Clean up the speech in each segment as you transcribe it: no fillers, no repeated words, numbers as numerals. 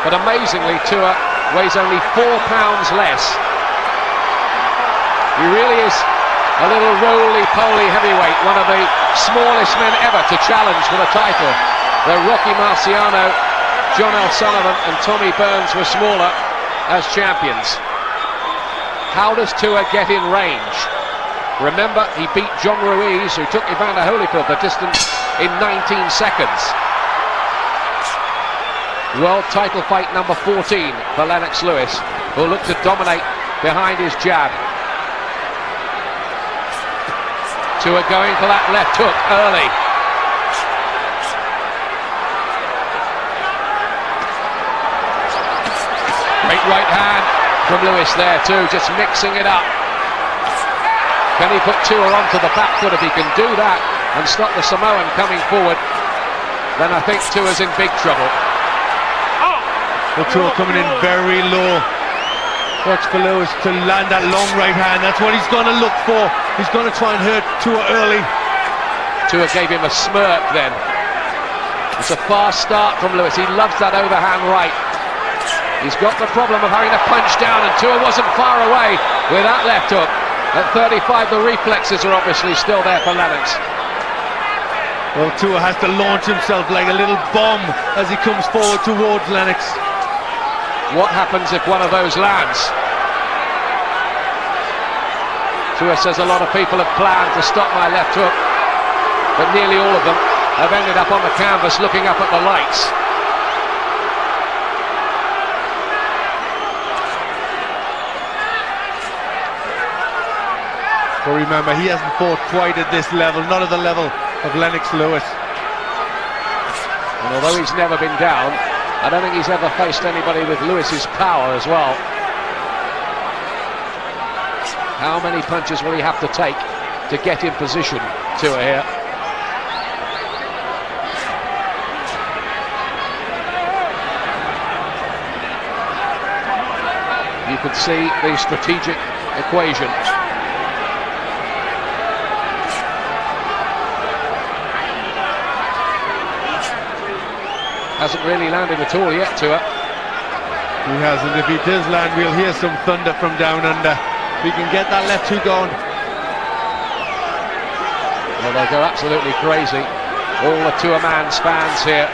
but amazingly Tua weighs only 4 pounds less. He really is a little roly-poly heavyweight, one of the smallest men ever to challenge for the title. Though Rocky Marciano, John L. Sullivan and Tommy Burns were smaller as champions. How does Tua get in range? Remember, he beat John Ruiz, who took Evander Holyfield the distance in 19 seconds. World title fight number 14 for Lennox-Lewis, who'll look to dominate behind his jab. Tua going for that left hook early. Great right hand from Lewis there too, just mixing it up. Can he put Tua onto the back foot? If he can do that and stop the Samoan coming forward, then I think Tua's in big trouble. Well, Tua coming in very low. Watch for Lewis to land that long right hand. That's what he's going to look for. He's going to try and hurt Tua early. Tua gave him a smirk then. It's a fast start from Lewis. He loves that overhand right. He's got the problem of having to punch down, and Tua wasn't far away with that left hook. At 35, the reflexes are obviously still there for Lennox. Well, Tua has to launch himself like a little bomb as he comes forward towards Lennox. What happens if one of those lands? Tua says a lot of people have planned to stop my left hook, but nearly all of them have ended up on the canvas looking up at the lights. But remember, he hasn't fought quite at this level, not at the level of Lennox-Lewis. And although he's never been down, I don't think he's ever faced anybody with Lewis's power as well. How many punches will he have to take to get in position, Tua here? You can see the strategic equation. Hasn't really landed at all yet, Tua. He hasn't. If he does land, we'll hear some thunder from down under. If he can get that left hook on. Well, they'll go absolutely crazy. All the TuaMan fans here.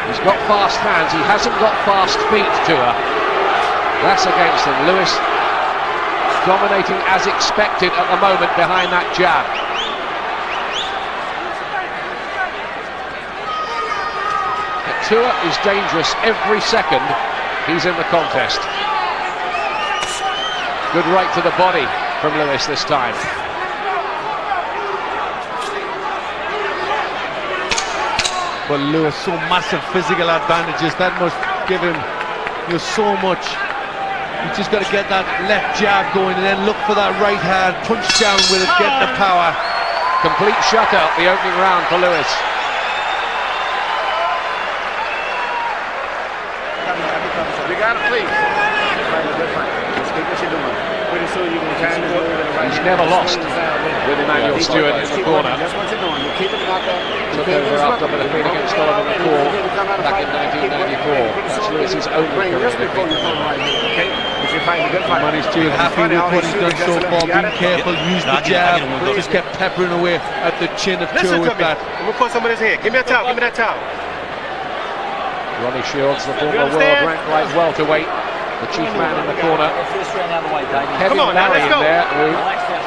He's got fast hands. He hasn't got fast feet, Tua. That's against him. Lewis dominating as expected at the moment behind that jab. Tua is dangerous every second he's in the contest. Good right to the body from Lewis this time. But Lewis, so massive physical advantages, that must give him so much. You just got to get that left jab going and then look for that right hand, punch down with it, get the power. Complete shutout the opening round for Lewis. He's never lost with Emmanuel Stewart in the corner. Took over after the defeat against Oliver McCall back in 1994. That's Lewis's only career defeat. Managed to happy with what he's done so far, being careful, use the jab, just kept peppering away at the chin of Tua with that. We'll put some of this here. Give me a towel, give me that towel. Ronnie Shields, the former world-ranked light welterweight, the chief man in the corner. Kevin Barry in there, who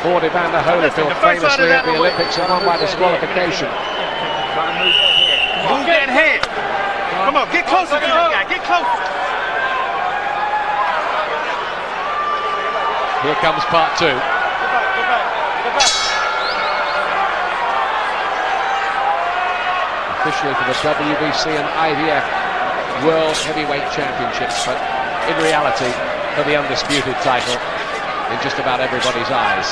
fought Evander Holyfield famously at the Olympics and won by disqualification. Move that head. Come on, get closer to this guy, get closer. Here comes part two. Officially for the WBC and IBF World Heavyweight Championships, but in reality for the undisputed title in just about everybody's eyes.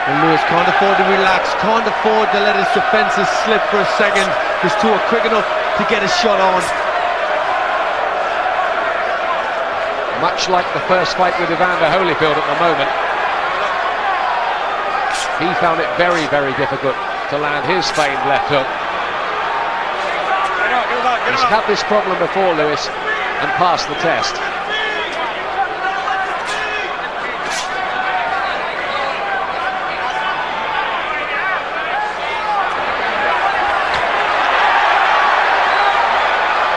And Lewis can't afford to relax, can't afford to let his defences slip for a second. He's Tua quick enough to get a shot on. Much like the first fight with Evander Holyfield at the moment, He found it very, very difficult to land his feigned left hook. He's had this problem before, Lewis, and passed the test.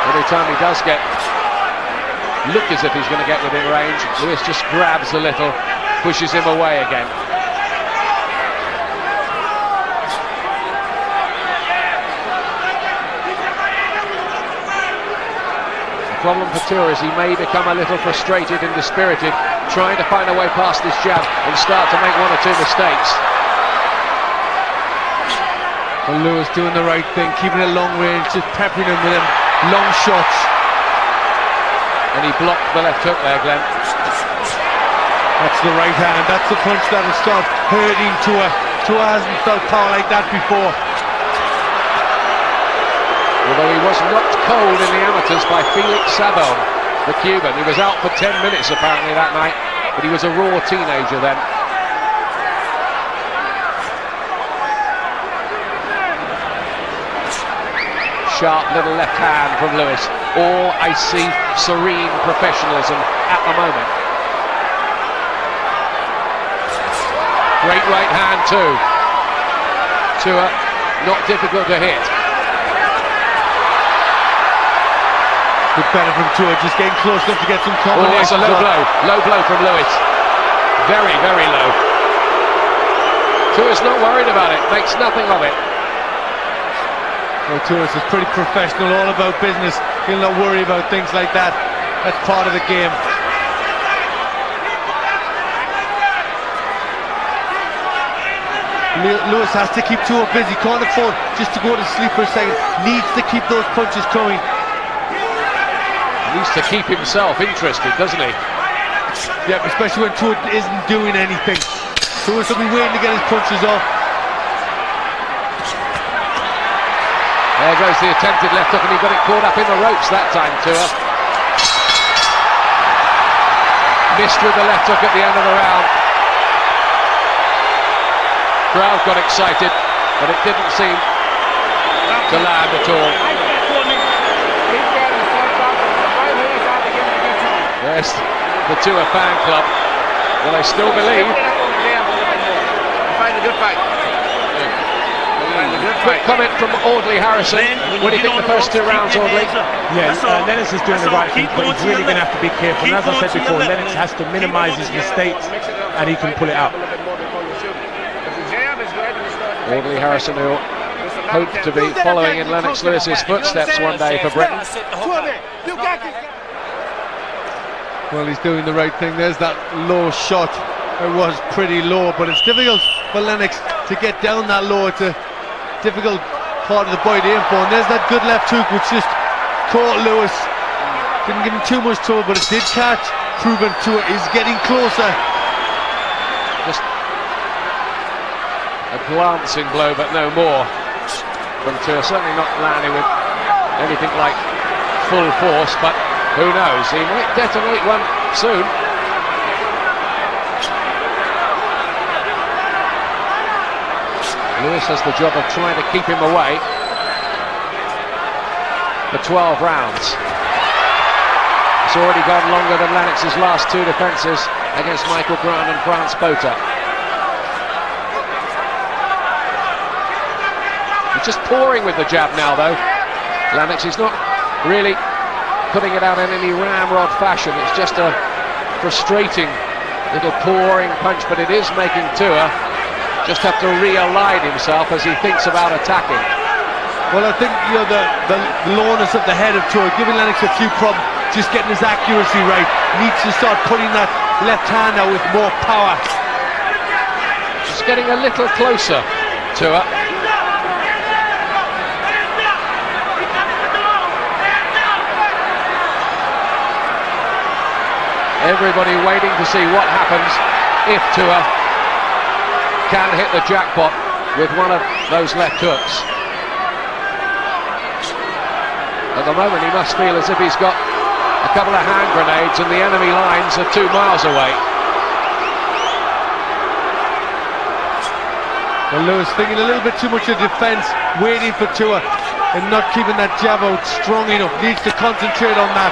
Every time he does look as if he's going to get within range, Lewis just grabs a little, pushes him away again. The problem for Tua is he may become a little frustrated and dispirited, trying to find a way past this jab and start to make one or two mistakes. Well, Lewis doing the right thing, keeping it long range, just peppering him with them long shots. And he blocked the left hook there, Glenn. That's the right hand, that's the punch that will start hurting Tua. Tua hasn't felt power like that before. Although he was knocked cold in the amateurs by Samoan, the Cuban. He was out for 10 minutes apparently that night, but he was a raw teenager then. Sharp little left hand from Lewis. All icy, serene professionalism at the moment. Great right hand too. Tua, not difficult to hit. Good better from Tua, just getting close enough to get some combinations. Oh, it's a low blow from Lewis. Very, very low. Tua's not worried about it, makes nothing of it. Well, Tua is pretty professional, all about business. He'll not worry about things like that. That's part of the game. Lewis has to keep Tua busy, can't afford just to go to sleep for a second. Needs to keep those punches coming. Needs to keep himself interested, doesn't he? Yeah, especially when Tua isn't doing anything. Tua will be waiting to get his punches off. There goes the attempted left hook, and he got it caught up in the ropes that time, Tua. Missed with the left hook at the end of the round. Crowd got excited, but it didn't seem to land at all. There's the Tua fan club. Well, they still believe. Fight a good fight. Quick comment from Audley Harrison. What do you think the first two rounds, Audley? Yeah, Lennox is doing the right thing, but he's really going to have to be careful. And as I said before, Lennox has to minimise his mistakes, and he can pull it out. Audley Harrison, who hoped to be following in LennoxLewis's footsteps one day for Britain. Well, he's doing the right thing. There's that low shot. It was pretty low, but it's difficult for Lennox to get down that low. It's a difficult part of the body to aim for. And there's that good left hook which just caught Lewis. Didn't give him too much trouble, but it did catch. Proving Tua is getting closer. Just a glancing blow, but no more from Tua. Certainly not landing with anything like full force, but who knows? He might detonate one soon. Lewis has the job of trying to keep him away for 12 rounds. It's already gone longer than Lennox's last two defences against Michael Grant and France Botha. He's just pouring with the jab now, though. Lennox is not really putting it out in any ramrod fashion. It's just a frustrating little pouring punch, but it is making Tua just have to realign himself as he thinks about attacking. Well, I think, you know, the lowness of the head of Tua, giving Lennox a few problems, just getting his accuracy right. Needs to start putting that left hand out with more power. Just getting a little closer, Tua. Everybody waiting to see what happens if Tua can hit the jackpot with one of those left hooks. At the moment he must feel as if he's got a couple of hand grenades and the enemy lines are 2 miles away. Well, Lewis thinking a little bit too much of defence, waiting for Tua and not keeping that jab out strong enough. Needs to concentrate on that.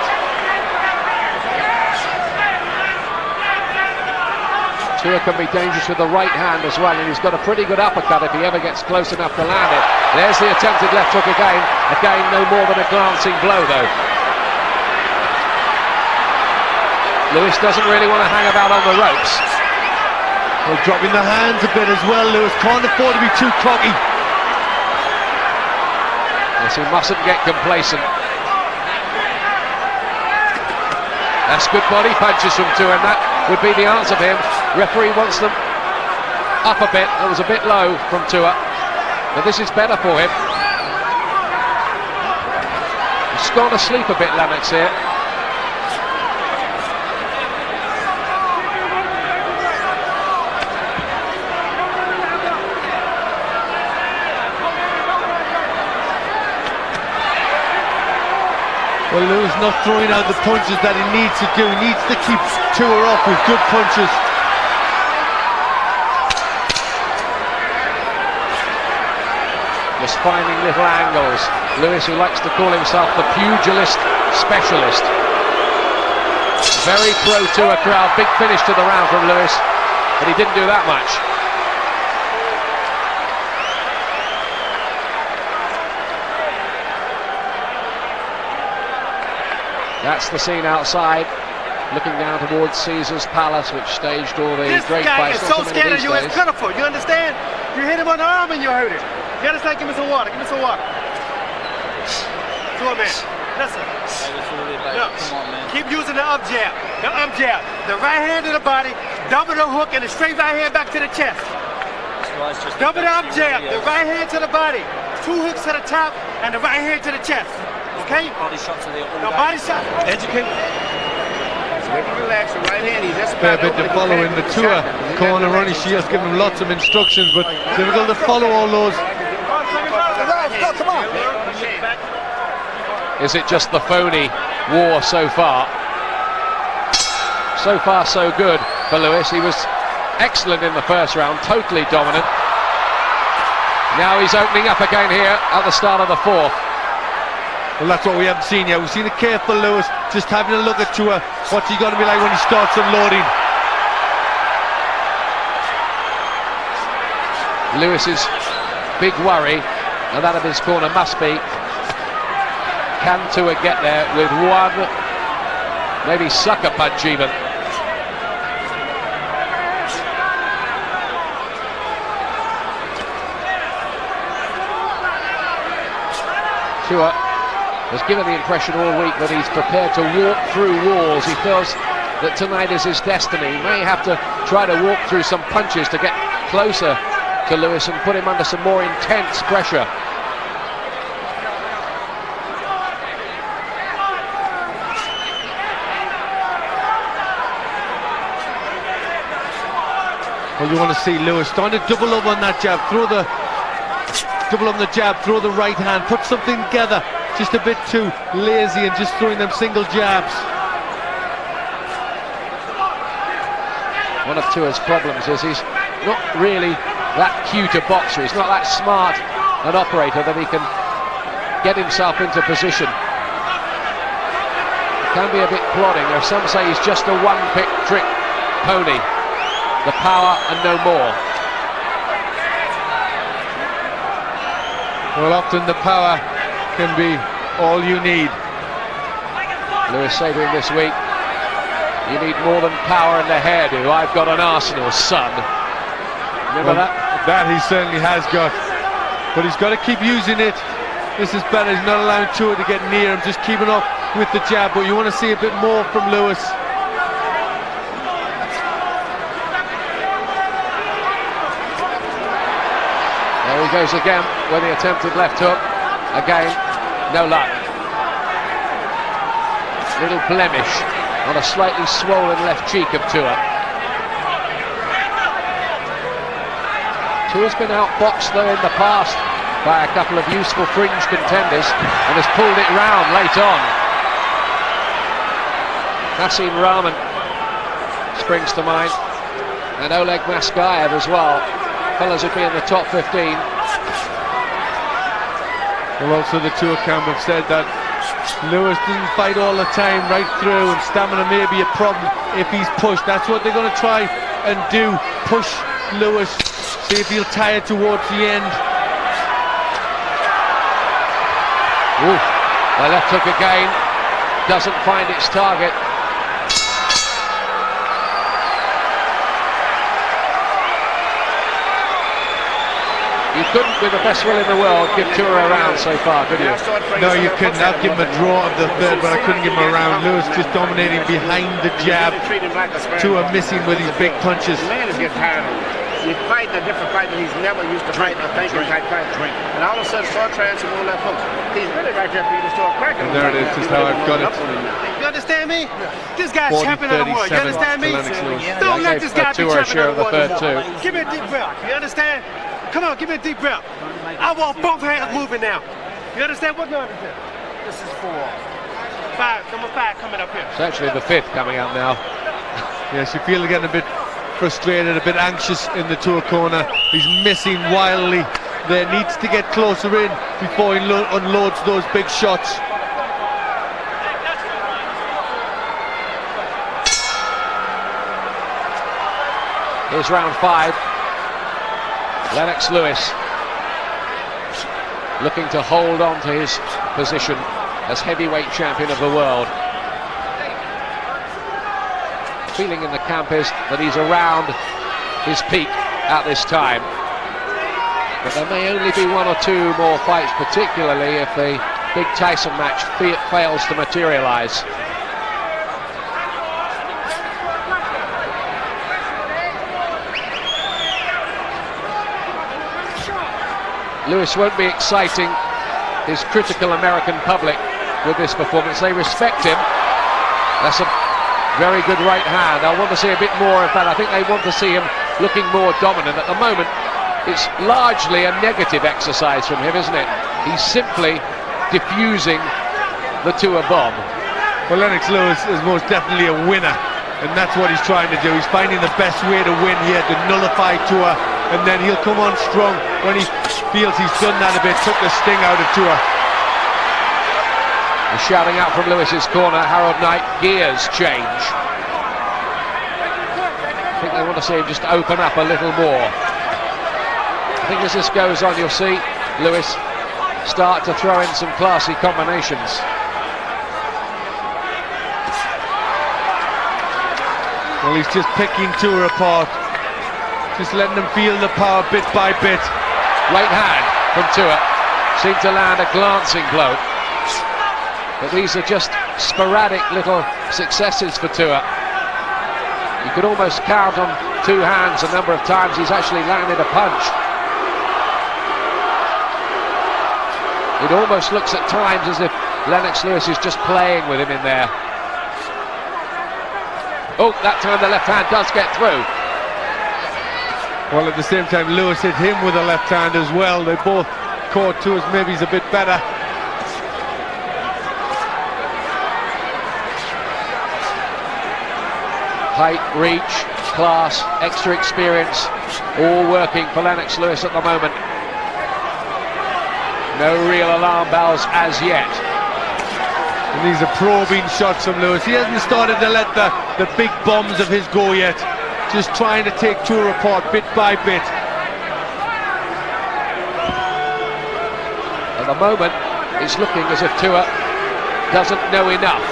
Tua can be dangerous with the right hand as well, and he's got a pretty good uppercut if he ever gets close enough to land it. There's the attempted left hook again. Again, no more than a glancing blow though. Lewis doesn't really want to hang about on the ropes. Well, dropping the hands a bit as well, Lewis. Can't afford to be too cocky. Yes, he mustn't get complacent. That's good body punches from Tua, and that would be the answer for him. Referee wants them up a bit. It was a bit low from Tua, but this is better for him. He's gone to sleep a bit, Lennox here. Well, Lewis not throwing out the punches that he needs to do. He needs to keep Tua off with good punches. Just finding little angles. Lewis, who likes to call himself the pugilist specialist. Very pro-Tua crowd. Big finish to the round from Lewis, but he didn't do that much. That's the scene outside, looking down towards Caesar's Palace, which staged all the great fights. This guy is so scared of you, it's pitiful. You understand? You hit him on the arm and you hurt him. You understand? Give me some water. Give me some water. TuaMan, listen. No, keep using the up jab. The up jab. The right hand to the body, double the hook, and the straight right hand back to the chest. Double the up jab. The right hand to the body. 2 hooks to the top, and the right hand to the chest. Okay? Body shots are there all no, day. body shot. Educate. Relax your right hand. He's just Fair bit to follow in the Tua corner. Ronnie Shields giving him lots of instructions, but difficult to follow all those. Come on. Is it just the phony war so far? So far, so good for Lewis. He was excellent in the first round, totally dominant. Now he's opening up again here at the start of the fourth. Well, that's what we haven't seen yet. We've seen a careful Lewis, just having a look at Tua. What's he going to be like when he starts unloading? Lewis's big worry, and that of his corner must be, can Tua get there with one, maybe sucker punch even? Tua has given the impression all week that he's prepared to walk through walls. He feels that tonight is his destiny. He may have to try to walk through some punches to get closer to Lewis and put him under some more intense pressure. Well, you want to see Lewis starting to double up on that jab, double up on the jab, throw the right hand, put something together. Just a bit too lazy and just throwing them single jabs. One of Tua's problems is he's not really that cute a boxer. He's not that smart an operator that he can get himself into position. He can be a bit plodding. Or some say he's just a one-trick pony. The power and no more. Well, often the power can be all you need. Lewis said to him this week, you need more than power in the hairdo. I've got an arsenal, son. Remember that? That he certainly has got. But he's got to keep using it. This is better. He's not allowing Tua to get near him, just keeping up with the jab. But you want to see a bit more from Lewis. There he goes again with the attempted left hook. Again, no luck. Little blemish on a slightly swollen left cheek of Tua. Tua's been outboxed though in the past by a couple of useful fringe contenders and has pulled it round late on. Nassim Rahman springs to mind, and Oleg Maskayev as well. fellas would be in the top 15. Well, also the Tua camp have said that Lewis doesn't fight all the time right through, and stamina may be a problem if he's pushed. That's what they're going to try and do, push Lewis, see if he'll tire towards the end. Ooh, the left hook again, doesn't find its target. You couldn't, with the best will in the world, give Tua a round so far, could you? No, you couldn't. I'd give him a draw of the third, but I couldn't give him a round. Lewis just dominating behind the jab. Tua missing with his big punches. The man is getting tired of it. You're fighting a different fight that he's never used to fighting, a thinking type fight. And all of a sudden, start trying some more left hooks. He's really right there for you to start cracking. And there it is, just how I've got it. You understand me? This guy's champion of the world. You understand me? Don't let this guy be Tua a champion share of of the the world. third too. Give me a deep breath. You understand? Come on, give me a deep breath. I want both hands moving now. You understand? What number is this? This is 4. 5, number 5 coming up here. It's actually the 5th coming up now. Yes, you feel getting a bit frustrated, a bit anxious in the Tua corner. He's missing wildly. There needs to get closer in before he unloads those big shots. Here's round 5. LennoxLewis looking to hold on to his position as heavyweight champion of the world. Feeling in the camp is that he's around his peak at this time. But there may only be 1 or 2 more fights, particularly if the big Tyson match fails to materialize. Lewis won't be exciting his critical American public with this performance. They respect him. That's a very good right hand. I want to see a bit more of that. I think they want to see him looking more dominant. At the moment, it's largely a negative exercise from him, isn't it? He's simply diffusing the Tua bomb. Well, LennoxLewis is most definitely a winner, and that's what he's trying to do. He's finding the best way to win here, to nullify Tua, and then he'll come on strong when he feels he's done that a bit, took the sting out of Tua. The shouting out from Lewis's corner, Harold Knight, gears change. I think they want to see him just open up a little more. I think as this goes on, you'll see Lewis start to throw in some classy combinations. Well, he's just picking Tua apart, just letting him feel the power bit by bit. Right hand from Tua, seemed to land a glancing blow. But these are just sporadic little successes for Tua. You could almost count on 2 hands the number of times he's actually landed a punch. It almost looks at times as if LennoxLewis is just playing with him in there. Oh, that time the left hand does get through. Well, at the same time, Lewis hit him with a left hand as well. They both caught Tua's maybe a bit better. Height, reach, class, extra experience, all working for LennoxLewis at the moment. No real alarm bells as yet. And these are probing shots from Lewis. He hasn't started to let the big bombs of his go yet. Just trying to take Tua apart bit by bit. At the moment, it's looking as if Tua doesn't know enough.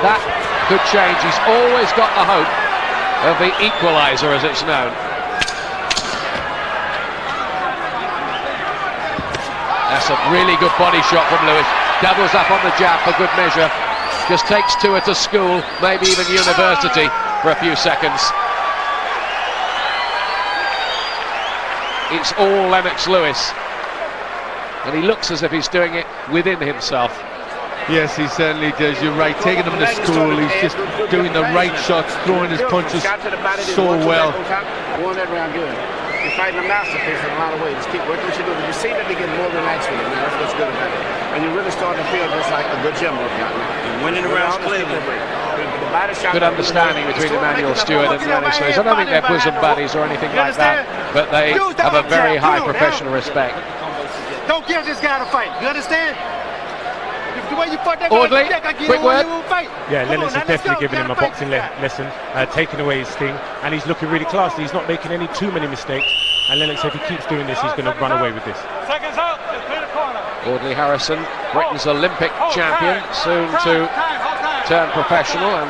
That could change. He's always got the hope of the equaliser, as it's known. That's a really good body shot from Lewis. Doubles up on the jab for good measure. Just takes Tua to school, maybe even university, for a few seconds. It's all LennoxLewis. And he looks as if he's doing it within himself. Yes, he certainly does. You're right, taking him to school. He's just doing the right shots, throwing his punches so well. Won that round good. You're fighting a masterpiece in a lot of ways. Just keep working what you do. But you seem to be getting more relaxed with it, man. That's what's good about it. And you're really starting to feel just like a good gym workout. Winning the rounds clearly. good understanding between Emmanuel Stewart and LennoxLewis. I don't think they're bosom buddies or anything like that, but they have a very high professional respect. Don't give this guy a fight. You understand? The way you fought that Audley, quick word. Yeah, Lennox is definitely giving him a boxing lesson, taking away his sting, and he's looking really classy. He's not making too many mistakes, and Lennox, if he keeps doing this, he's going to run away with this. Seconds out. Clear the corner. Audley Harrison, Britain's Olympic champion, soon to turn professional and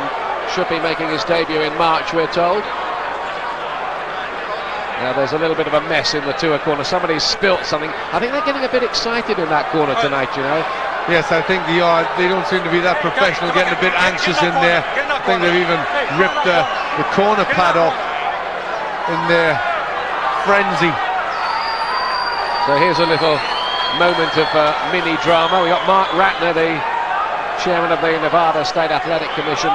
should be making his debut in March, we're told. Now there's a little bit of a mess in the Tua corner. Somebody's spilt something. I think they're getting a bit excited in that corner tonight, you know. Yes, I think they are. They don't seem to be that professional, getting a bit anxious in there. I think they've even ripped the corner pad off in their frenzy. So here's a little moment of mini drama. We got Mark Ratner, the chairman of the Nevada State Athletic Commission,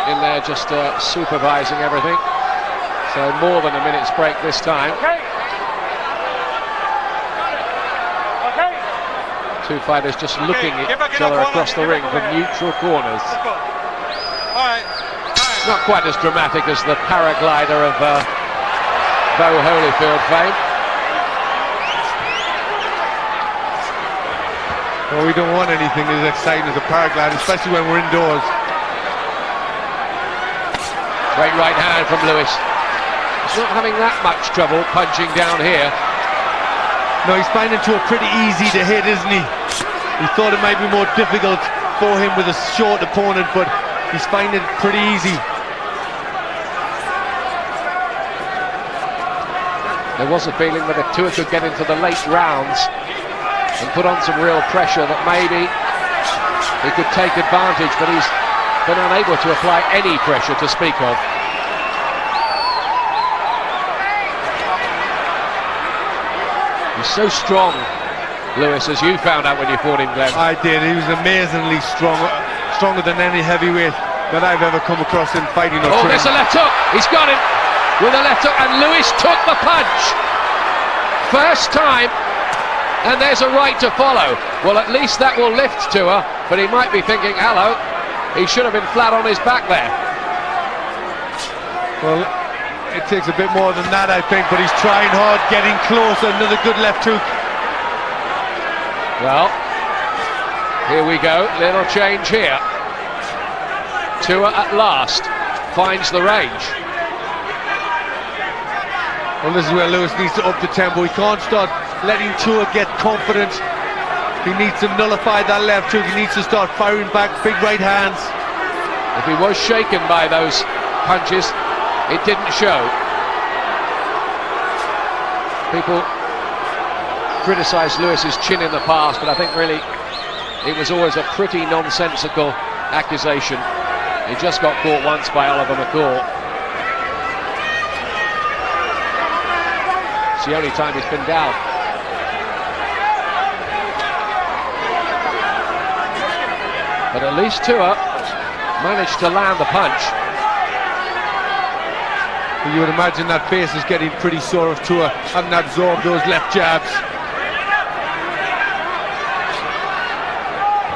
in there just supervising everything. So more than a minute's break this time. Two fighters just looking at each other across the ring from neutral corners. Not quite as dramatic as the paraglider of Bo Holyfield fame. Well, we don't want anything as exciting as a paraglide, especially when we're indoors. Great right hand from Lewis. He's not having that much trouble punching down here. No, he's finding Tua pretty easy to hit, isn't he? He thought it might be more difficult for him with a short opponent, but he's finding it pretty easy. There was a feeling that if Tua could get into the late rounds and put on some real pressure, that maybe he could take advantage, but he's been unable to apply any pressure to speak of. He's so strong, Lewis, as you found out when you fought him, Glenn. I did. He was amazingly strong, stronger than any heavyweight that I've ever come across in fighting. Oh, there's a left hook. He's got him with a left hook, and Lewis took the punch. First time, and there's a right to follow. Well, at least that will lift Tua, but he might be thinking, hello, he should have been flat on his back there. Well, it takes a bit more than that, I think, but he's trying hard, getting close. Another good left hook. Well, here we go, little change here. Tua at last finds the range. Well, this is where Lewis needs to up the tempo. He can't start letting Tua get confident. He needs to nullify that left hook. He needs to start firing back big right hands. If he was shaken by those punches, it didn't show. People criticised Lewis's chin in the past, but I think really it was always a pretty nonsensical accusation. He just got caught once by Oliver McCall. It's the only time he's been down. But at least Tua managed to land the punch. You would imagine that face is getting pretty sore if Tua hadn't absorbed those left jabs.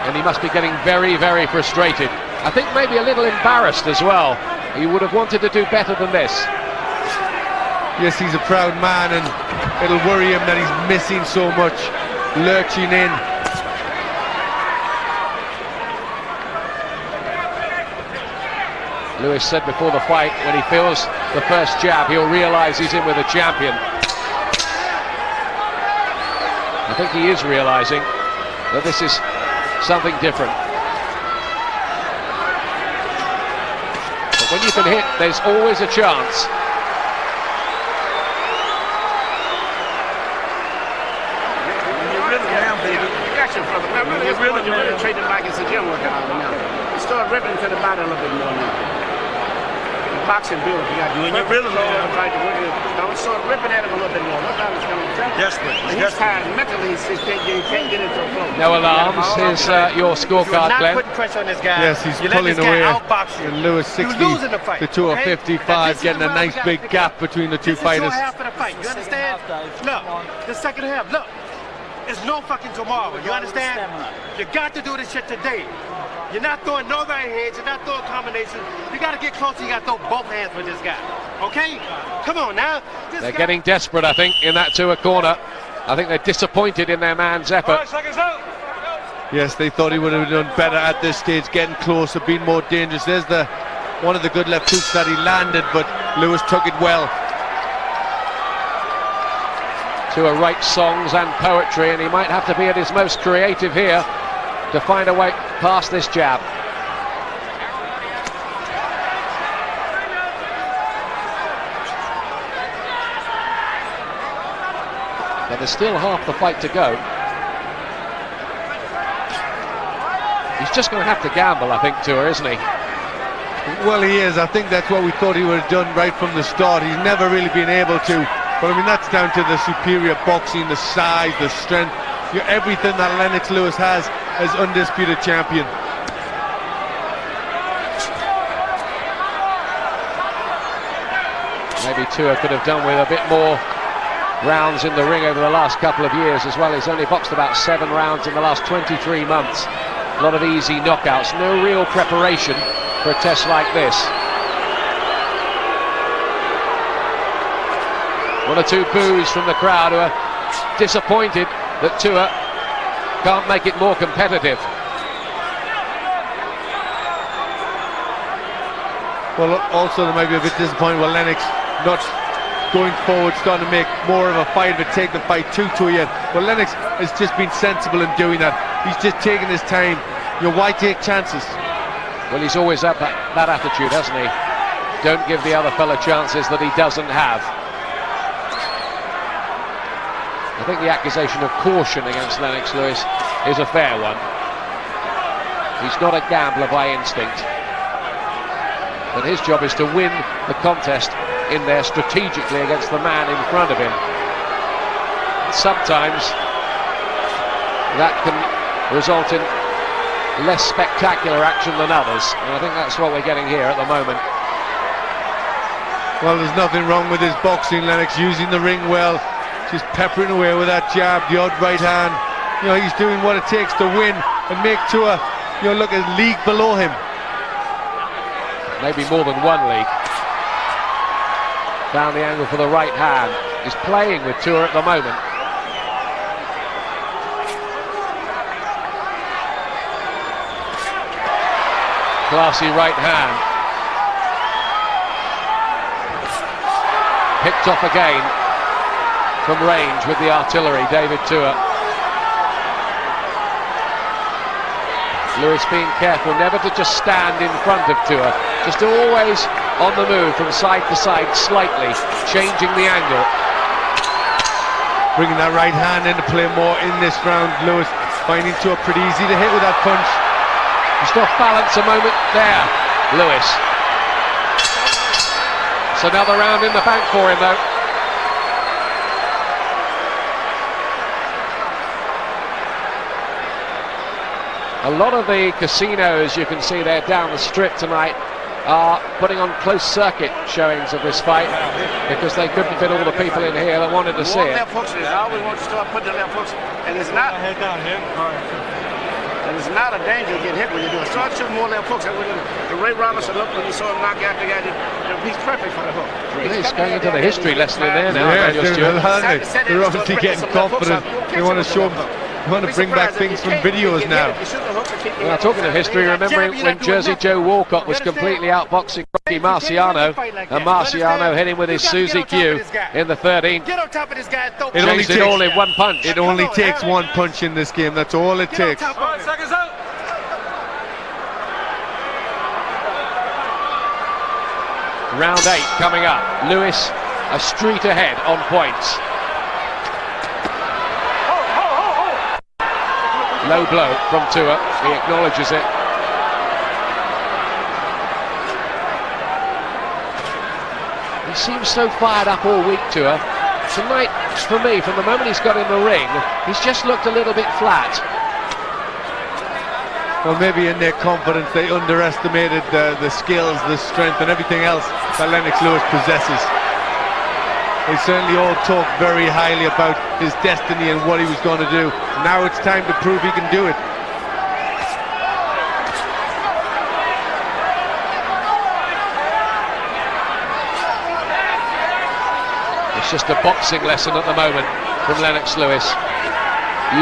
And he must be getting very, very frustrated. I think maybe a little embarrassed as well. He would have wanted to do better than this. Yes, he's a proud man, and it'll worry him that he's missing so much, lurching in. Lewis said before the fight, when he feels the first jab, he'll realise he's in with a champion. I think he is realising that this is something different. But when you can hit, there's always a chance. You're really trading like it's a gym workout now. You start ripping to the body a little bit more now. Boxing build, you got you in your rhythm, don't start ripping at him a little bit more. Look how he's coming down. Desperate. He's tired mentally, he can't get into a flow. No alarms. Here's your scorecard, Glenn. Not putting pressure on this guy. Yes, he's pulling away. And Lewis 60 to Tua 55, getting a nice big gap between the two fighters. This is your half of the fight, you understand? Look, the second half, look. It's no fucking tomorrow, you understand? You got to do this shit today. You're not throwing no right hands. You're not throwing combinations. You got to get closer. You got to throw both hands with this guy. Okay? Come on now. They're getting desperate, I think, in that Tua corner. I think they're disappointed in their man's effort. Yes, they thought he would have done better at this stage, getting closer, being more dangerous. There's one of the good left hooks that he landed, but Lewis took it well. Tua writes songs and poetry, and he might have to be at his most creative here to find a way past this jab. But there's still half the fight to go. He's just going to have to gamble, I think, Tua, isn't he? Well, he is. I think that's what we thought he would have done right from the start. He's never really been able to. But I mean, that's down to the superior boxing, the size, the strength, everything that LennoxLewis has as undisputed champion. Maybe Tua could have done with a bit more rounds in the ring over the last couple of years as well. He's only boxed about 7 rounds in the last 23 months. A lot of easy knockouts, no real preparation for a test like this. 1 or 2 boos from the crowd, who are disappointed that Tua can't make it more competitive. Well, also they might be a bit disappointed with Lennox not going forward, starting to make more of a fight of it, take the fight to Tua yet. But Lennox has just been sensible in doing that. He's just taking his time. Why take chances? Well, he's always had that attitude, hasn't he? Don't give the other fella chances that he doesn't have. I think the accusation of caution against LennoxLewis is a fair one. He's not a gambler by instinct, but his job is to win the contest in there strategically against the man in front of him. Sometimes that can result in less spectacular action than others, and I think that's what we're getting here at the moment. Well, there's nothing wrong with his boxing. Lennox using the ring well, just peppering away with that jab, the odd right hand. He's doing what it takes to win and make Tua, look a league below him. Maybe more than one league. Found the angle for the right hand. He's playing with Tua at the moment. Classy right hand. Picked off again from range with the artillery, DavidTua. Lewis being careful never to just stand in front of Tua, just always on the move from side to side, slightly changing the angle. Bringing that right hand into play more in this round. Lewis finding Tua pretty easy to hit with that punch. Just off balance a moment there, Lewis. It's another round in the bank for him, though. A lot of the casinos you can see there down the strip tonight are putting on closed circuit showings of this fight because they couldn't fit all the people in here that wanted to see it. Left hooks, I always want to start putting the left hooks, and it's not. Head down here. And it's not a danger to get hit when you do it. Start shooting more left hooks. The Ray Robinson look when you saw him knock out the guy, he's perfect for the hook. He's going into the history lesson in there now. Yeah, they're obviously getting confident. They want to show them. You want to bring back things from videos now. Well, talking of history, remembering when Jersey Joe Walcott was completely outboxing Rocky Marciano, and Marciano hit him with his Susie Q in the 13th. It only takes it all in one punch. It only takes one punch in this game. That's all it takes. Round 8 coming up. Lewis a street ahead on points. Low blow from Tua, he acknowledges it. He seems so fired up all week, Tua. Tonight, for me, from the moment he's got in the ring, he's just looked a little bit flat. Well, maybe in their confidence they underestimated the skills, the strength and everything else that LennoxLewis possesses. They certainly all talk very highly about his destiny and what he was going to do. Now it's time to prove he can do it. It's just a boxing lesson at the moment from LennoxLewis,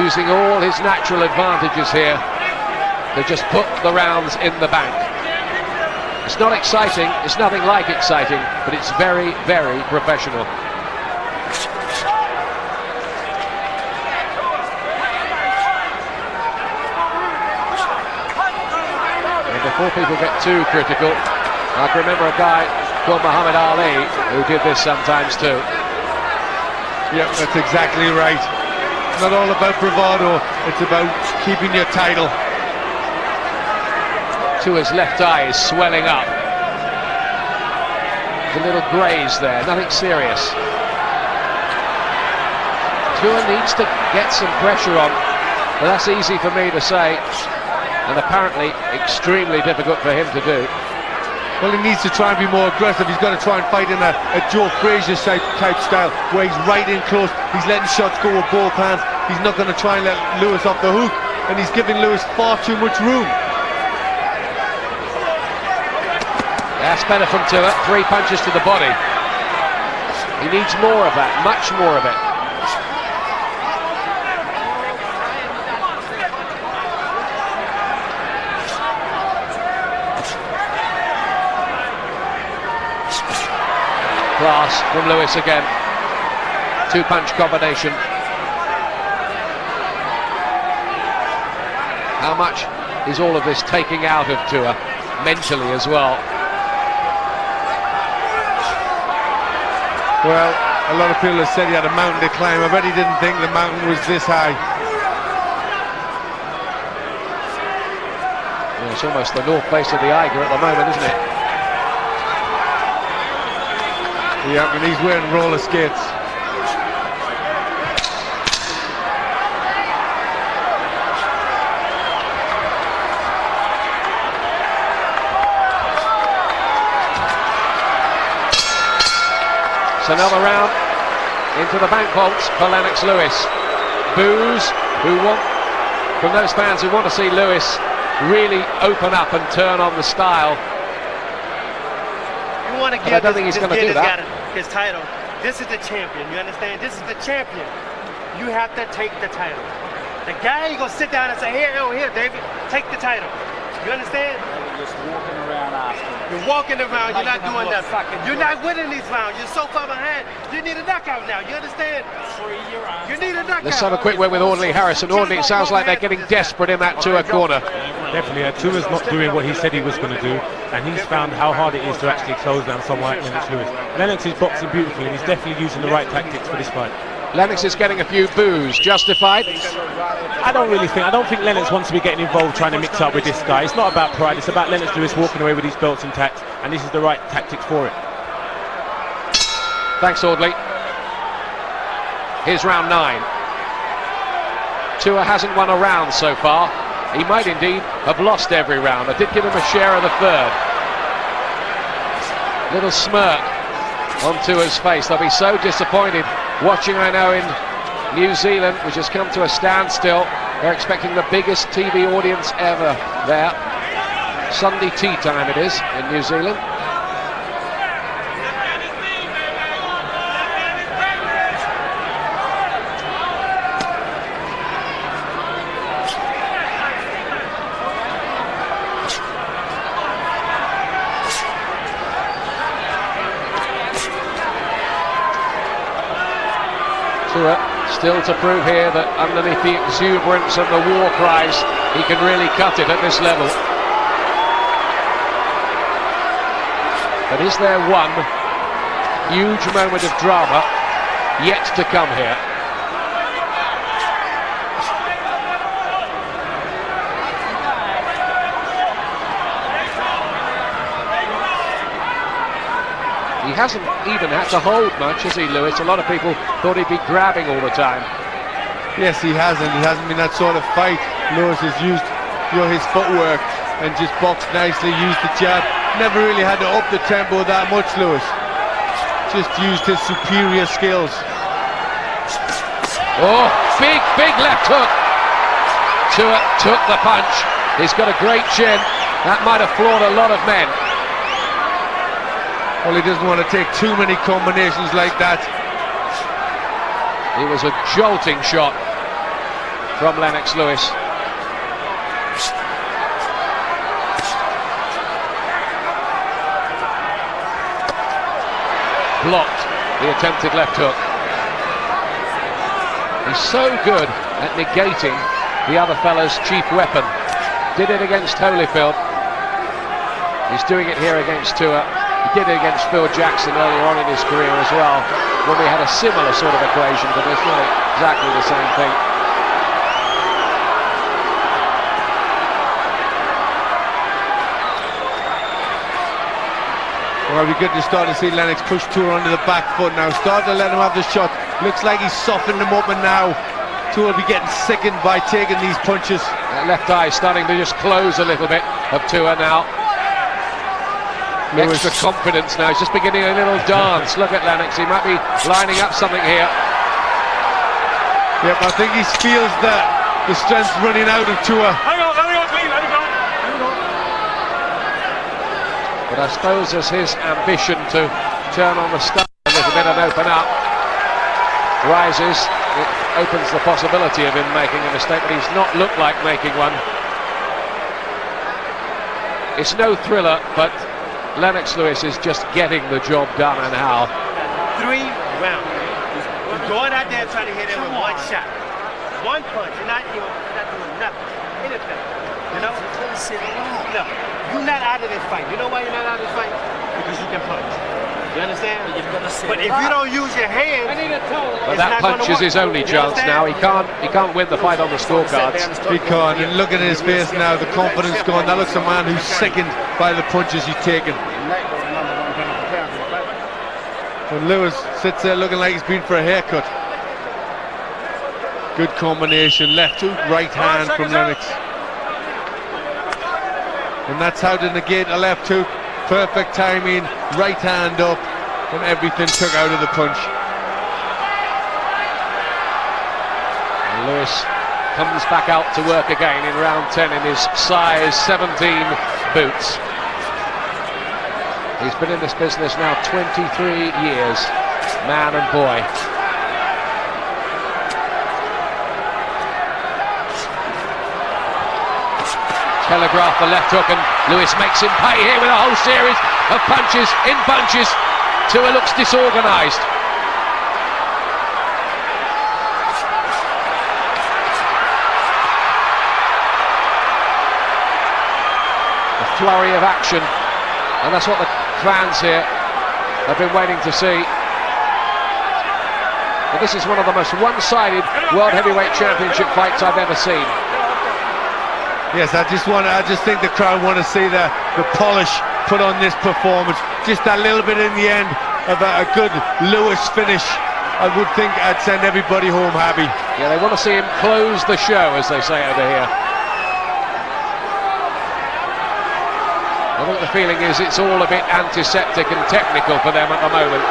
using all his natural advantages here to just put the rounds in the bank. It's not exciting, it's nothing like exciting, but it's very, very professional. And before people get too critical, I can remember a guy called Muhammad Ali who did this sometimes too. Yep, that's exactly right. It's not all about bravado, it's about keeping your title. Tua's left eye is swelling up. There's a little graze there, nothing serious. Tua needs to get some pressure on, but that's easy for me to say, and apparently extremely difficult for him to do. Well, he needs to try and be more aggressive. He's got to try and fight in a Joe Frazier type style, where he's right in close, he's letting shots go with both hands. He's not going to try and let Lewis off the hook, and he's giving Lewis far too much room. That's better from Tua, 3 punches to the body. He needs more of that, much more of it. Class from Lewis again. 2-punch combination. How much is all of this taking out of Tua, mentally as well? Well, a lot of people have said he had a mountain to climb. I bet he didn't think the mountain was this high. Yeah, it's almost the north face of the Eiger at the moment, isn't it? Yeah, and he's wearing roller skates. Another round into the bank vaults for LennoxLewis. Boos, from those fans who want to see Lewis really open up and turn on the style. You want to give this guy his title. This is the champion, you understand? This is the champion. You have to take the title. The guy, you're going to sit down and say, here, David, take the title. You understand? You're just walking around asking. You're walking around, you're not doing nothing. You're not winning these rounds, you're so far behind. You need a knockout now, you understand? You need a knockout. Let's have a quick word with Audley Harrison. Audley, it sounds like they're getting desperate in that Tua corner. Definitely, Tua's not doing what he said he was going to do, and he's found how hard it is to actually close down someone like LennoxLewis. Lennox is boxing beautifully, and he's definitely using the right tactics for this fight. Lennox is getting a few boos. Justified? I don't think Lennox wants to be getting involved trying to mix up with this guy. It's not about pride, it's about LennoxLewis walking away with his belts intact, and this is the right tactics for it. Thanks, Audley. Here's round 9. Tua hasn't won a round so far. He might indeed have lost every round. I did give him a share of the third. Little smirk on Tua's face. They'll be so disappointed watching, I know, in New Zealand, which has come to a standstill. They're expecting the biggest TV audience ever there. Sunday tea time it is in New Zealand. Tua still to prove here that underneath the exuberance and the war cries, he can really cut it at this level. But is there one huge moment of drama yet to come here? He hasn't even had to hold much, has he, Lewis? A lot of people thought he'd be grabbing all the time. Yes, he hasn't. He hasn't been that sort of fight. Lewis has used, his footwork and just boxed nicely, used the jab. Never really had to up the tempo that much, Lewis. Just used his superior skills. Oh, big left hook. Tua took the punch. He's got a great chin. That might have floored a lot of men. Well, he doesn't want to take too many combinations like that. He was a jolting shot from LennoxLewis. Blocked the attempted left hook. He's so good at negating the other fella's chief weapon. Did it against Holyfield. He's doing it here against Tua. He did it against Phil Jackson earlier on in his career as well, when we had a similar sort of equation, but it's not exactly the same thing. Well, we're good to start to see Lennox push Tua onto the back foot now. Start to let him have the shot. Looks like he's softened him up, and now Tua will be getting sickened by taking these punches. That left eye starting to just close a little bit of Tua now. Lewis. Extra confidence now. He's just beginning a little dance. Look at Lennox. He might be lining up something here. Yep, I think he feels that the strength's running out of Tua. Hang on, please, let it go. But I suppose as his ambition to turn on the start a little bit and open up rises, it opens the possibility of him making a mistake, but he's not looked like making one. It's no thriller, but LennoxLewis is just getting the job done, and how. 3 rounds. You're going out there trying to hit him with one shot. One punch. You're not doing nothing. Anything. You know? No. You're not out of this fight. You know why you're not out of this fight? Because you can punch. You understand? But if you don't use your hands, but that punch is his only chance now. He can't win the fight on the scorecards. He can't, and look at his face now, the confidence gone. That looks a man who's sickened by the punches he's taken. And Lewis sits there looking like he's been for a haircut. Good combination, left hook, right hand from Lennox. And that's how to negate a left hook. Perfect timing, right hand up, and everything took out of the punch. And Lewis comes back out to work again in round 10 in his size 17 boots. He's been in this business now 23 years, man and boy. Telegraph the left hook, and Lewis makes him pay here with a whole series of punches in bunches. Tua looks disorganised. A flurry of action, and that's what the fans here have been waiting to see. But this is one of the most one-sided World Heavyweight Championship fights I've ever seen. Yes, I just think the crowd want to see the polish put on this performance. Just a little bit in the end of a good Lewis finish. I would think I'd send everybody home happy. Yeah, they want to see him close the show, as they say over here. I think the feeling is it's all a bit antiseptic and technical for them at the moment.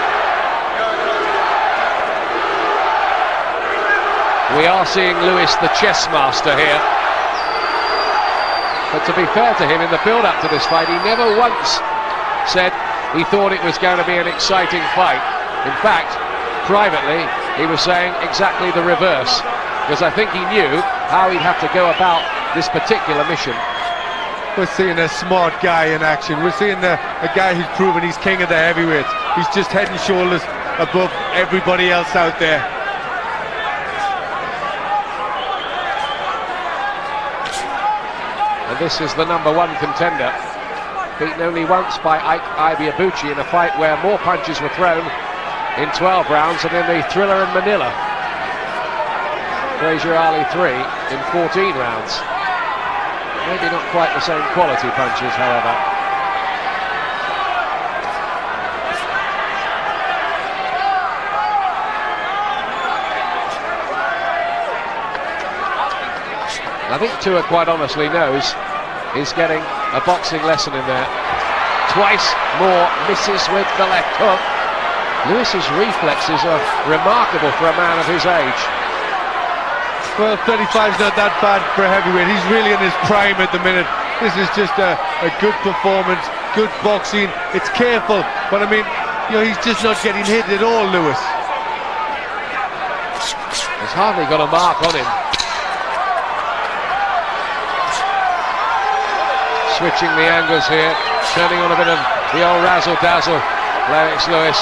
We are seeing Lewis the chess master here. But to be fair to him, in the build-up to this fight, he never once said he thought it was going to be an exciting fight. In fact, privately, he was saying exactly the reverse, because I think he knew how he'd have to go about this particular mission. We're seeing a smart guy in action. We're seeing a guy who's proven he's king of the heavyweights. He's just head and shoulders above everybody else out there. And this is the #1 contender, beaten only once by Ibeabuchi in a fight where more punches were thrown in 12 rounds than in the thriller in Manila. Frazier Ali 3 in 14 rounds. Maybe not quite the same quality punches, however. I think Tua quite honestly knows he's getting a boxing lesson in there. Twice more misses with the left hook. Lewis's reflexes are remarkable for a man of his age. Well, 35's not that bad for a heavyweight. He's really in his prime at the minute. This is just a good performance, good boxing. It's careful, but I mean, you know, he's just not getting hit at all, Lewis. hardly got a mark on him. Switching the angles here, turning on a bit of the old razzle-dazzle. LennoxLewis.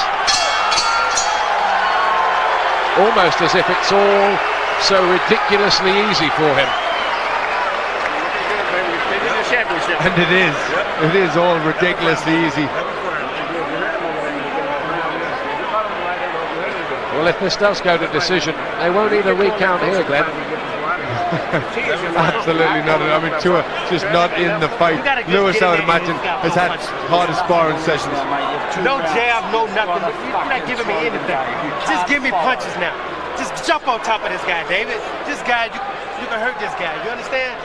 Almost as if it's all so ridiculously easy for him. And it is. It is all ridiculously easy. Well, if this does go to decision, they won't need a recount here, Glenn. Absolutely not. I mean, Tua just not in the fight. Lewis, I would imagine, has had harder sparring sessions. No jab, no nothing. You're not giving me anything. Just give me punches now. Just jump on top of this guy, David. This guy, you can hurt this guy. You understand?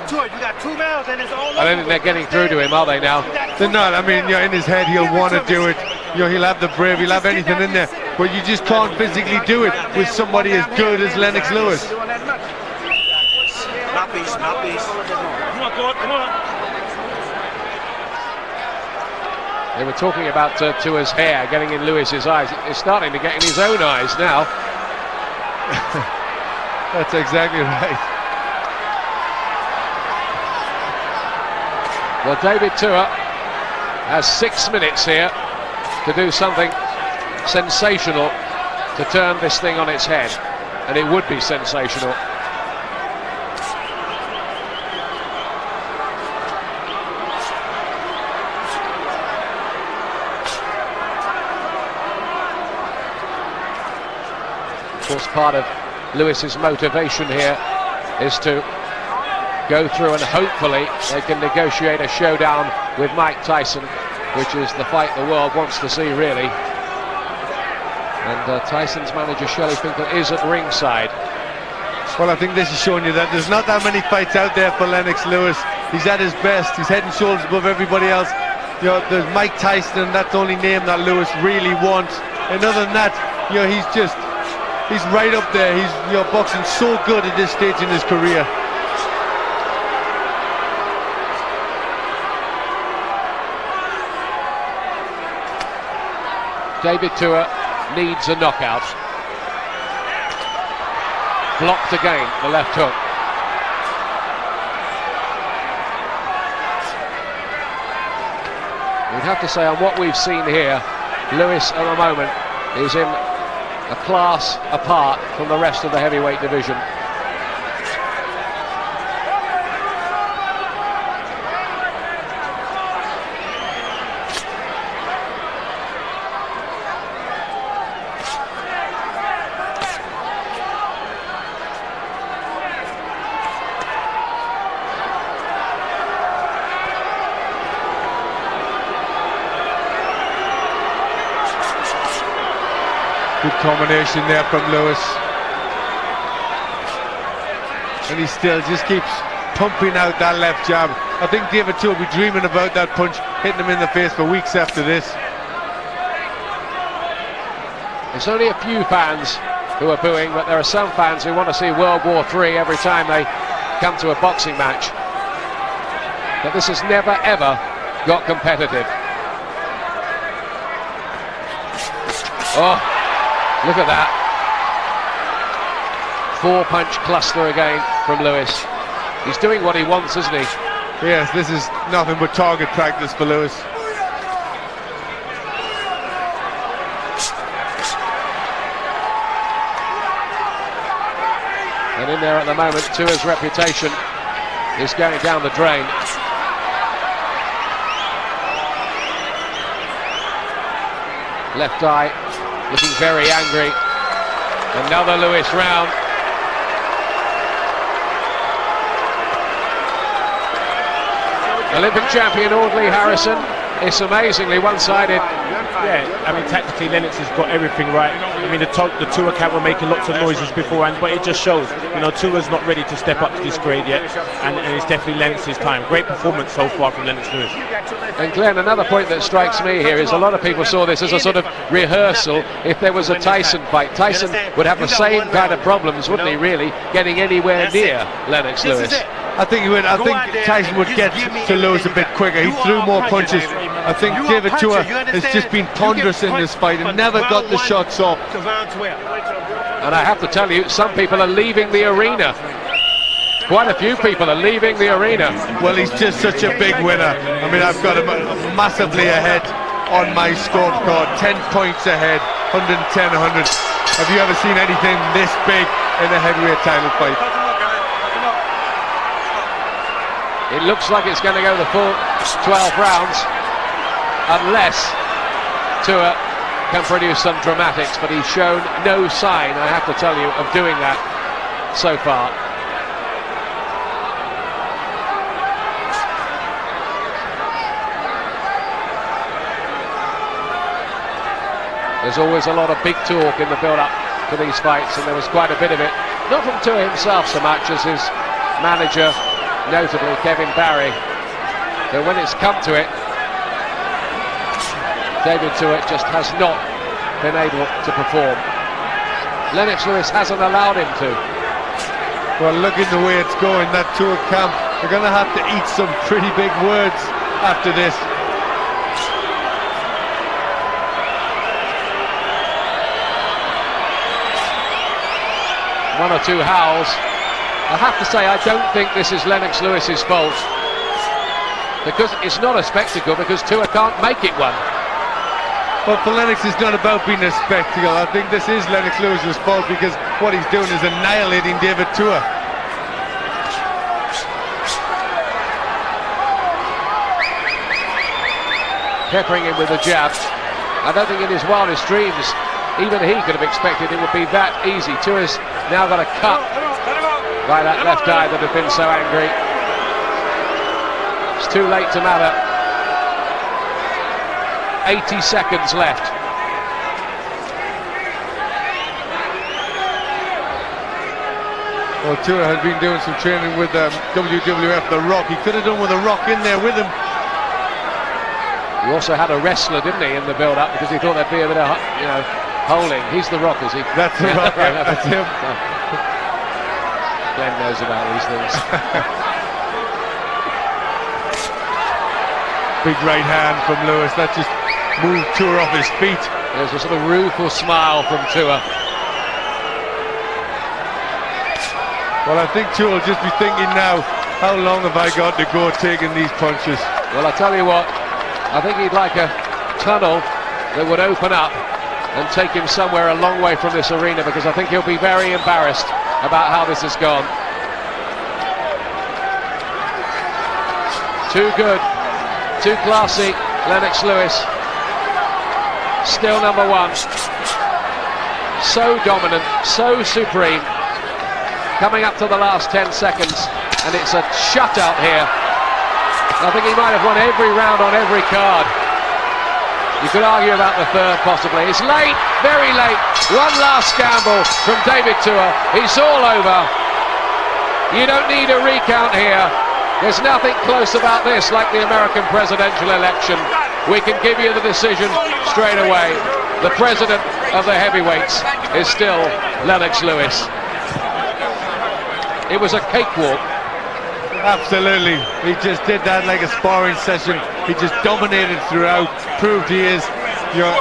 Tua, you got 2 rounds and it's all over. I don't think they're getting through to him, are they now? They're not. I mean, in his head, he'll want to do it. He'll have the brave, he'll have anything in there. But you just can't physically do it with somebody as good as LennoxLewis. Not peace, not peace. Come on, come on. They were talking about Tua's hair getting in Lewis's eyes. It's starting to get in his own eyes now. That's exactly right. Well, DavidTua has 6 minutes here to do something sensational to turn this thing on its head, and it would be sensational. Of course, part of Lewis's motivation here is to go through and hopefully they can negotiate a showdown with Mike Tyson, which is the fight the world wants to see, really. And Tyson's manager, Shelley Finkel, is at ringside. Well, I think this is showing you that there's not that many fights out there for LennoxLewis. He's at his best. He's head and shoulders above everybody else. There's Mike Tyson, and that's the only name that Lewis really wants. And other than that, he's right up there. He's boxing so good at this stage in his career. DavidTua needs a knockout. Blocked again, the left hook. We'd have to say, on what we've seen here, Lewis at the moment is in a class apart from the rest of the heavyweight division. Good combination there from Lewis. And he still just keeps pumping out that left jab. I think DavidTua will be dreaming about that punch hitting him in the face for weeks after this. There's only a few fans who are booing, but there are some fans who want to see World War III every time they come to a boxing match. But this has never ever got competitive. Oh, look at that. 4-punch cluster again from Lewis. He's doing what he wants, isn't he? Yes, this is nothing but target practice for Lewis. And in there at the moment, Tua's reputation is going down the drain. Left eye looking very angry. Another Lewis round. Olympic champion Audley Harrison. It's amazingly one-sided. Yeah, I mean, tactically Lennox has got everything right. I mean, the Tua camp were making lots of noises beforehand, but it just shows, Tua's not ready to step up to this grade yet, and it's definitely Lennox's time. Great performance so far from LennoxLewis. And Glenn, another point that strikes me here is a lot of people saw this as a sort of rehearsal. If there was a Tyson fight, Tyson would have the same kind of problems, wouldn't he, really, getting anywhere near LennoxLewis? I think he would. I think Tyson would get to Lewis a bit quicker. He threw more punches. I think DavidTua has just been ponderous in this fight and never got the shots off. And I have to tell you, some people are leaving the arena. Quite a few people are leaving the arena. Well, he's just such a big winner. I mean, I've got him massively ahead on my scorecard, 10 points ahead, 110, 100. Have you ever seen anything this big in a heavyweight title fight? It looks like it's going to go the full 12 rounds, unless Tua can produce some dramatics, but he's shown no sign, I have to tell you, of doing that so far. There's always a lot of big talk in the build-up to these fights, and there was quite a bit of it. Not from Tua himself so much as his manager, notably Kevin Barry. But when it's come to it, DavidTua just has not been able to perform. LennoxLewis hasn't allowed him to. Well, looking the way it's going, that Tua camp, they're going to have to eat some pretty big words after this. One or two howls. I have to say, I don't think this is LennoxLewis's fault, because it's not a spectacle, because Tua can't make it one. But for Lennox, it's not about being a spectacle. I think this is LennoxLewis's fault, because what he's doing is annihilating DavidTua. Peppering him with a jab. I don't think in his wildest dreams even he could have expected it would be that easy. Tua's now got a cut by that left eye that had been so angry. It's too late to matter. 80 seconds left. Well, Tua has been doing some training with WWF, the Rock. He could have done with a Rock in there with him. He also had a wrestler, didn't he, in the build-up, because he thought there'd be a bit of, you know, holding. He's the Rock, is he? That's the Rock, yeah, that's him. Glenn knows about these things. Big right hand from Lewis. That just moved Tua off his feet. There's a sort of rueful smile from Tua. Well, I think Tua will just be thinking now, how long have I got to go taking these punches? Well, I tell you what, I think he'd like a tunnel that would open up and take him somewhere a long way from this arena, because I think he'll be very embarrassed about how this has gone. Too good, too classy, LennoxLewis. Still number one. So dominant, so supreme. Coming up to the last 10 seconds, and it's a shutout here. I think he might have won every round on every card. You could argue about the third, possibly. It's late, very late. One last gamble from DavidTua. It's all over. You don't need a recount here. There's nothing close about this, like the American presidential election. We can give you the decision straight away. The president of the heavyweights is still LennoxLewis. It was a cakewalk. Absolutely, he just did that like a sparring session. He just dominated throughout, proved he is, you know,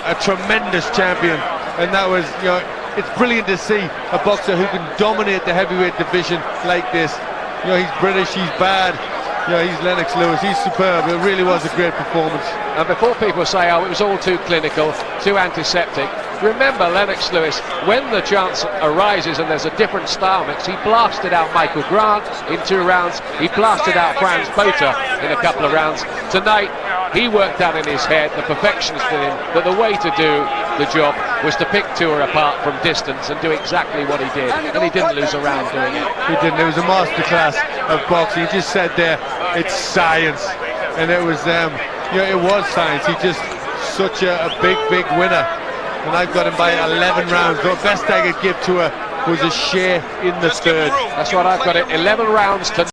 a tremendous champion. And that was, you know, it's brilliant to see a boxer who can dominate the heavyweight division like this. You know, he's British, he's bad, you know, he's LennoxLewis, he's superb. It really was a great performance. And before people say, oh, it was all too clinical, too antiseptic, remember LennoxLewis, when the chance arises and there's a different style mix, he blasted out Michael Grant in 2 rounds, he blasted out Franz Botha in a couple of rounds. Tonight, he worked out in his head, the perfectionist in him, that the way to do the job was to pick Tua apart from distance and do exactly what he did. And he didn't lose a round doing it. He didn't. It was a masterclass of boxing. He just said there, it's science. And it was, you know, it was science. He just such a big winner. And I've got him by 11 rounds. The best I could give Tua was a share in the third. That's what I've got it, 11 rounds to